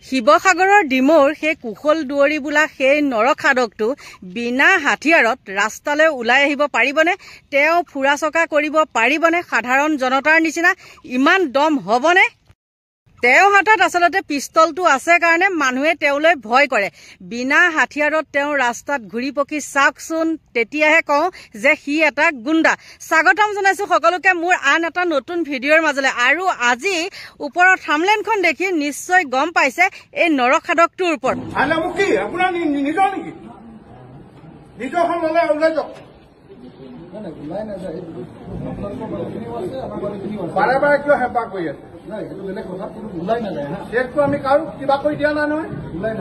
শিৱসাগৰৰ ডিমৌৰ সেই কুশল দুৱৰী বোলা সেই নৰখাদকটো বিনা হাথিয়াৰত ৰাস্তালৈ ওলাই আহিব পাৰিবনে? তেওঁ ফুৰা চকা কৰিব পাৰিবনে? সাধাৰণ জনতাৰ নিচিনা ইমান দম হ'বনে? তেওঁৰ হাতত আচলতে পিস্তলটো আছে কাৰণে মানুহে তেওঁলৈ ভয় কৰে। বিনা হাথিয়াৰত তেওঁ ৰাস্তাত ঘূৰি পকি চাওকচোন, তেতিয়াহে কওঁ যে সি এটা গুণ্ডা। স্বাগতম জনাইছো সকলোকে মোৰ আন এটা নতুন ভিডিঅ'ৰ মাজলৈ। আৰু আজি ওপৰৰ থাম্বনেইলখন দেখি নিশ্চয় গম পাইছে এই নৰখাদকটোৰ ওপৰত। বাৰে বাৰে কিয় হেঁপাহ কৰি আছে? চেকটো আমি কাৰো কিবা কৰি দিয়া নাই নহয়। ওলাই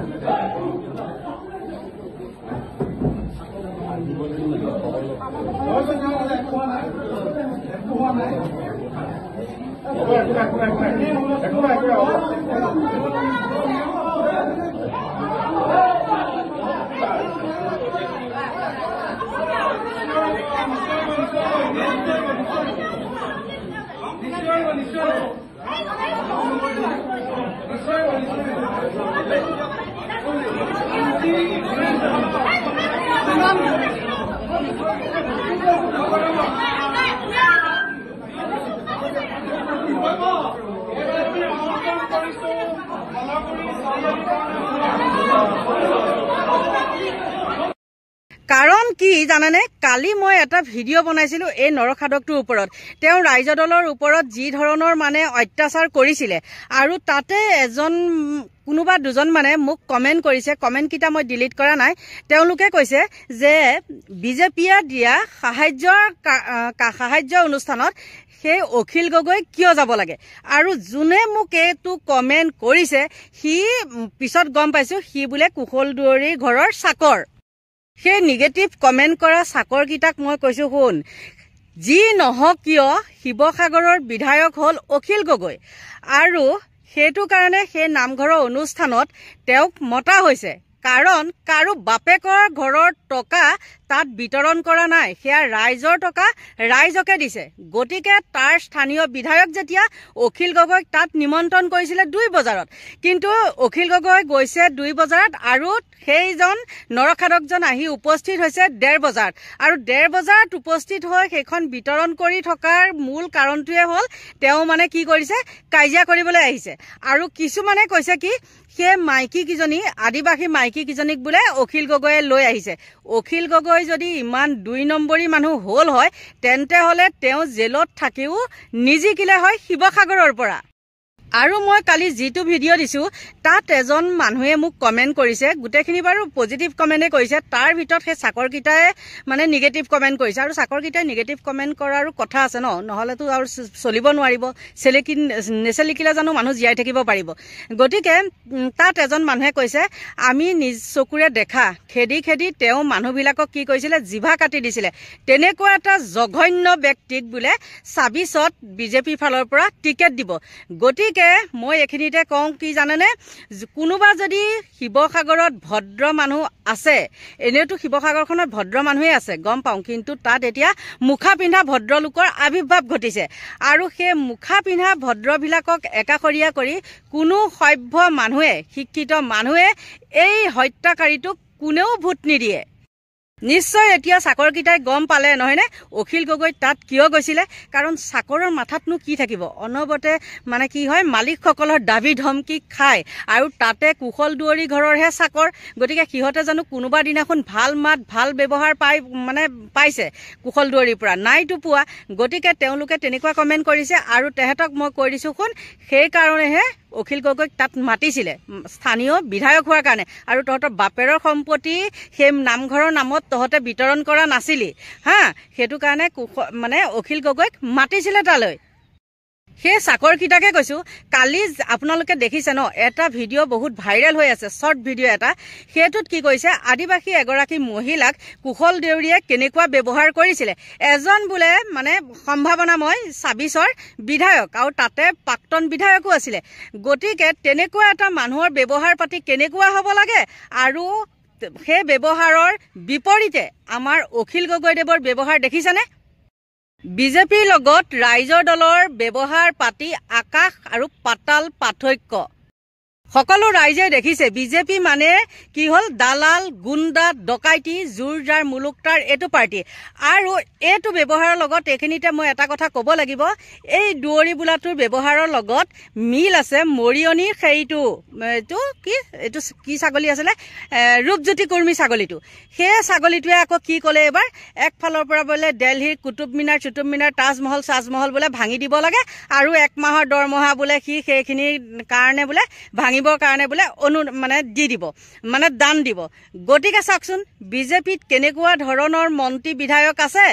কাৰণ কি জানেনে? কালি মই এটা ভিডিঅ' বনাইছিলো এই নৰখাদকটোৰ ওপৰত। তেওঁ ৰাইজ দলৰ ওপৰত যি ধৰণৰ মানে অত্যাচাৰ কৰিছিলে, আৰু তাতে কোনোবা দুজন মানে মোক কমেণ্ট কৰিছে। কমেণ্টকেইটা মই ডিলিট কৰা নাই। তেওঁলোকে কৈছে যে বিজেপিয়ে দিয়া সাহায্য অনুষ্ঠানত সেই অখিল গগৈ কিয় যাব লাগে। আৰু যোনে মোক এইটো কমেণ্ট কৰিছে সি পিছত গম পাইছো সি বোলে কুশল দুৱৰীৰ ঘৰৰ চাকৰ। সেই নিগেটিভ কমেণ্ট কৰা চাকৰকেইটাক মই কৈছো, শুন, যি নহওক কিয় শিৱসাগৰৰ বিধায়ক হ'ল অখিল গগৈ, আৰু সেইটো কাৰণে সেই নামঘৰৰ অনুষ্ঠানত তেওঁক মতা হৈছে। কাৰণ কাৰো বাপেকৰ ঘৰৰ টকা তাত বিতৰণ কৰা নাই, সেয়া ৰাইজৰ টকা ৰাইজকে দিছে। গতিকে তাৰ স্থানীয় বিধায়ক যেতিয়া অখিল গগৈক তাত নিমন্ত্ৰণ কৰিছিলে 2 বজাৰত, কিন্তু অখিল গগৈ গৈছে 2 বজাৰত আৰু সেইজন নৰখাদকজন আহি উপস্থিত হৈছে 1:30 বজাত। আৰু 1:30 বজাত উপস্থিত হৈ সেইখন বিতৰণ কৰি থকাৰ মূল কাৰণটোৱে হ'ল তেওঁ মানে কি কৰিছে, কাজিয়া কৰিবলৈ আহিছে। আৰু কিছুমানে কৈছে কি সেই মাইকীকেইজনী আদিবাসী মাইকীকেইজনীক বোলে অখিল গগৈয়ে লৈ আহিছে। অখিল গগৈ যদি ইমান 2 নম্বৰী মানুহ হ'ল হয় তেন্তে হ'লে তেওঁ জেলত থাকিও নিজিকিলে হয় শিৱসাগৰৰ পৰা। আৰু মই কালি যিটো ভিডিঅ' দিছো তাত এজন মানুহে মোক কমেণ্ট কৰিছে, গোটেইখিনি বাৰু পজিটিভ কমেণ্টে কৰিছে। তাৰ ভিতৰত সেই চাকৰকেইটাই মানে নিগেটিভ কমেণ্ট কৰিছে। আৰু চাকৰকেইটাই নিগেটিভ কমেণ্ট কৰাৰো কথা আছে নহ'লেতো আৰু চলিব নোৱাৰিব। নেচেলিকিলে জানো মানুহ জীয়াই থাকিব পাৰিব? গতিকে তাত এজন মানুহে কৈছে, আমি নিজ চকুৰে দেখা খেদি খেদি তেওঁ মানুহবিলাকক কি কৰিছিলে, জিভা কাটি দিছিলে। তেনেকুৱা এটা জঘন্য ব্যক্তিক বোলে 26ত বিজেপিৰ ফালৰ পৰা টিকেট দিব। গতিকে মই এইখিনিতে কওঁ কি জানেনে, কোনোবা যদি শিৱসাগৰত ভদ্ৰ মানুহ আছে, এনেওতো শিৱসাগৰখনত ভদ্ৰ মানুহেই আছে গম পাওঁ, কিন্তু তাত এতিয়া মুখা পিন্ধা ভদ্ৰলোকৰ আৱিৰ্ভাৱ ঘটিছে। আৰু সেই মুখা পিন্ধা ভদ্ৰবিলাকক একাষৰীয়া কৰি কোনো সভ্য মানুহে, শিক্ষিত মানুহে এই হত্যাকাৰীটোক কোনেও ভোট নিদিয়ে। নিশ্চয় এতিয়া চাকৰকেইটাই গম পালে নহয়নে অখিল গগৈ তাত কিয় গৈছিলে। কাৰণ চাকৰৰ মাথাতনো কি থাকিব, অনবৰতে মানে কি হয়, মালিকসকলৰ দাবী ধমকি খায়। আৰু তাতে কুশল দুৱৰী ঘৰৰহে চাকৰ। গতিকে সিহঁতে জানো কোনোবা দিনাখন ভাল মাত ভাল ব্যৱহাৰ পাইছে কুশল দুৱৰীৰ পৰা? নাইতো পোৱা। গতিকে তেওঁলোকে তেনেকুৱা কমেণ্ট কৰিছে। আৰু তেহেঁতক মই কৈ দিছোঁ, শুন, সেইকাৰণেহে অখিল গগৈক তাত মাতিছিলে, স্থানীয় বিধায়ক হোৱাৰ কাৰণে। আৰু তহঁতৰ বাপেৰৰ সম্পত্তি সেই নামঘৰৰ নামত তহঁতে বিতৰণ কৰা নাছিলি হা, সেইটো কাৰণে অখিল গগৈক মাতিছিলে তালৈ। সেই চাকৰকেইটাকে কৈছোঁ। কালি আপোনালোকে দেখিছে এটা ভিডিঅ' বহুত ভাইৰেল হৈ আছে, শ্বৰ্ট ভিডিঅ' এটা। সেইটোত কি কৰিছে, আদিবাসী এগৰাকী মহিলাক কুশল দেউৰীয়ে কেনেকুৱা ব্যৱহাৰ কৰিছিলে। এজন বোলে সম্ভাৱনাময় 26ৰ বিধায়ক, আৰু তাতে প্ৰাক্তন বিধায়কো আছিলে। গতিকে তেনেকুৱা এটা মানুহৰ ব্যৱহাৰ পাতি কেনেকুৱা হ'ব লাগে, আৰু সেই ব্যৱহাৰৰ বিপৰীতে আমাৰ অখিল গগৈদেৱৰ ব্যৱহাৰ দেখিছেনে? বিজেপিৰ লগত ৰাইজৰ দলৰ ব্যৱহাৰ পাতি আকাশ আৰু পাতাল পাৰ্থক্য। সকলো ৰাইজে দেখিছে বিজেপি মানে কি হ'ল দালাল গুণ্ডা ডকাইতি জোৰজাৰ মুলুকতাৰ এইটো পাৰ্টি আৰু এইটো ব্যৱহাৰৰ লগত এইখিনিতে মই এটা কথা ক'ব লাগিব এই দুৱৰী বোলাটোৰ ব্যৱহাৰৰ লগত মিল আছে মৰিয়নিৰ সেইটো এইটো কি ছাগলী আছিলে ৰূপজ্যোতি কুৰ্মী ছাগলীটো সেই ছাগলীটোৱে আকৌ কি ক'লে এবাৰ একফালৰ পৰা বোলে দিল্লীৰ কুতুব মিনাৰ তাজমহল বোলে ভাঙি দিব লাগে আৰু 1 মাহৰ দৰমহা বোলে সেইখিনিৰ কাৰণে বোলে ভাঙিবৰ কাৰণে বোলে দি দিব মানে দান দিব গতিকে চাওকচোন বিজেপিত কেনেকুৱা ধৰণৰ মন্ত্ৰী বিধায়ক আছে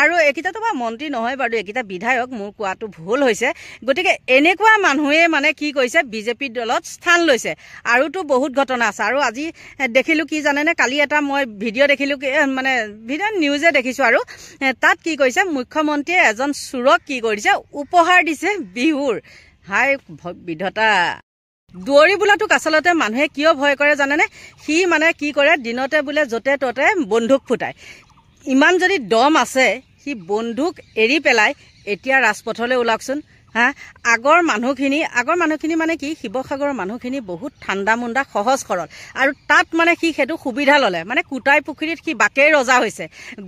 আৰু একিটাতো বা মন্ত্ৰী নহয় বাৰু একিটা বিধায়ক মোৰ কোৱাটো ভুল হৈছে গতিকে এনেকুৱা মানুহে মানে কি কৈছে বিজেপি দলত স্থান লৈছে আৰুতো বহুত ঘটনা আছে আৰু আজি দেখিলো কি জানেনে কালি এটা মই ভিডিঅ' দেখিলো মানে ভিডিঅ' নিউজে দেখিছো আৰু তাত কি কৈছে মুখ্যমন্ত্ৰীয়ে এজন চুৰক কি কৰিছে উপহাৰ দিছে বিহুৰ হাই বিধতা দুৱৰী বোলাটোক আচলতে মানুহে কিয় ভয় কৰে জানেনে সি মানে কি কৰে দিনতে বোলে য'তে ত'তে বন্দুক ফুটায় ইমান যদি দম আছে সি বন্দুক এৰি পেলাই এতিয়া ৰাজপথলৈ ওলাকচোন আগৰ মানুহখিনি মানে কি শিৱসাগৰৰ মানুহখিনি বহুত ঠাণ্ডা মুণ্ডা সহজ সৰল আৰু তাত মানে সি সেইটো সুবিধা ল'লে মানে কুটাই পুখুৰীত সি বাকেই ৰজা হৈছে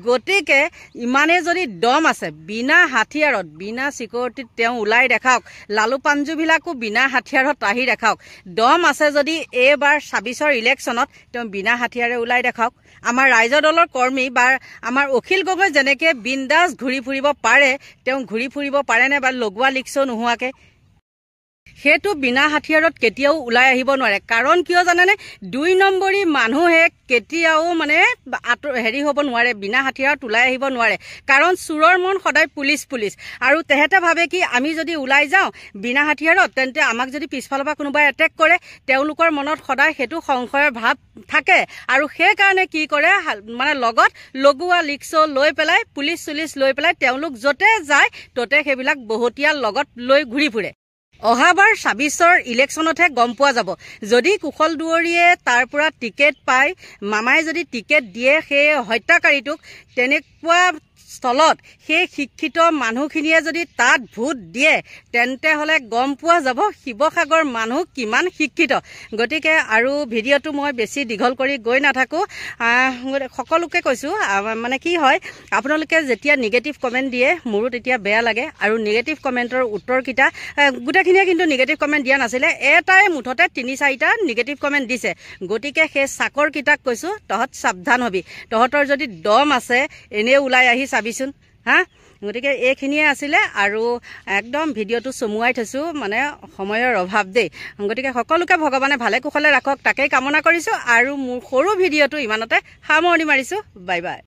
গতিকে ইমানে যদি দম আছে বিনা হাথিয়াৰত বিনা চিকিউৰিটিত তেওঁ ওলাই দেখাওক লালু পাঞ্জুবিলাকো বিনা হাথিয়াৰত আহি দেখাওক দম আছে যদি এইবাৰ ২৬ৰ ইলেকশ্যনত তেওঁ বিনা হাথিয়াৰে ওলাই দেখাওক আমাৰ ৰাইজৰ দলৰ কৰ্মী বা আমাৰ অখিল গগৈ যেনেকৈ বিন্দাছ ঘূৰি ফুৰিব পাৰে তেওঁ ঘূৰি ফুৰিব পাৰেনে বা লগোৱা লিখছ নোহোৱাকে সেইটো বিনা হাথিয়াৰত কেতিয়াও ওলাই আহিব নোৱাৰে কাৰণ কিয় জানেনে ২ নম্বৰী মানুহে কেতিয়াও মানে হেৰি হ'ব নোৱাৰে বিনা হাথিয়াৰত ওলাই আহিব নোৱাৰে কাৰণ চুৰৰ মন সদায় পুলিচ আৰু তেহেতে ভাবে কি আমি যদি ওলাই যাওঁ বিনা হাথিয়াৰত তেন্তে আমাক যদি পিছফালৰ পৰা কোনোবাই এটেক কৰে তেওঁলোকৰ মনত সদায় সেইটো সংশয়ৰ ভাৱ থাকে আৰু সেইকাৰণে কি কৰে মানে লগত লগোৱা লিখছ লৈ পেলাই পুলিচ লৈ পেলাই তেওঁলোক য'তে যায় ততে সেইবিলাক বহুতীয়া লগত লৈ ঘূৰি ফুৰে অহাবাৰ ২৬ৰ ইলেকশ্যনতহে গম পোৱা যাব যদি কুশল দুৱৰীয়ে তাৰ পৰা টিকেট পায় মামাই যদি টিকেট দিয়ে সেই হত্যাকাৰীটোক তেনেকুৱা স্থলত সেই শিক্ষিত মানুহখিনিয়ে যদি তাত ভোট দিয়ে তেন্তে হলে গম পোৱা যাব শিৱসাগৰ মানুহ কিমান শিক্ষিত গতিকে আৰু ভিডিঅ'টো মই বেছি দীঘল কৰি গৈ নাথাকো সকলোকে কৈছো মানে কি হয় আপোনালোকে যেতিয়া নিগেটিভ কমেন্ট দিয়ে মোৰো তেতিয়া বেয়া লাগে আৰু নিগেটিভ কমেন্টৰ উত্তৰকিটা গুটেখিনিয়ে কিন্তু নিগেটিভ কমেন্ট দিয়া নাছিলে এটাই মুঠতে ৩-৪টা নিগেটিভ কমেন্ট দিছে গতিকে সেই চাকৰ কিটাক কৈছো তহত সাৱধান হবি তহতৰ যদি দম আছে এনে ওলাই আহি চাবিচোন গতিকে এইখিনিয়ে আছিলে আৰু একদম ভিডিঅ'টো চমুৱাই থৈছো মানে সময়ৰ অভাৱ দেই গতিকে সকলোকে ভগৱানে ভালে কুশলে ৰাখক তাকেই কামনা কৰিছো আৰু মোৰ সৰু ভিডিঅ'টো ইমানতে সামৰণি মাৰিছো বাই বাই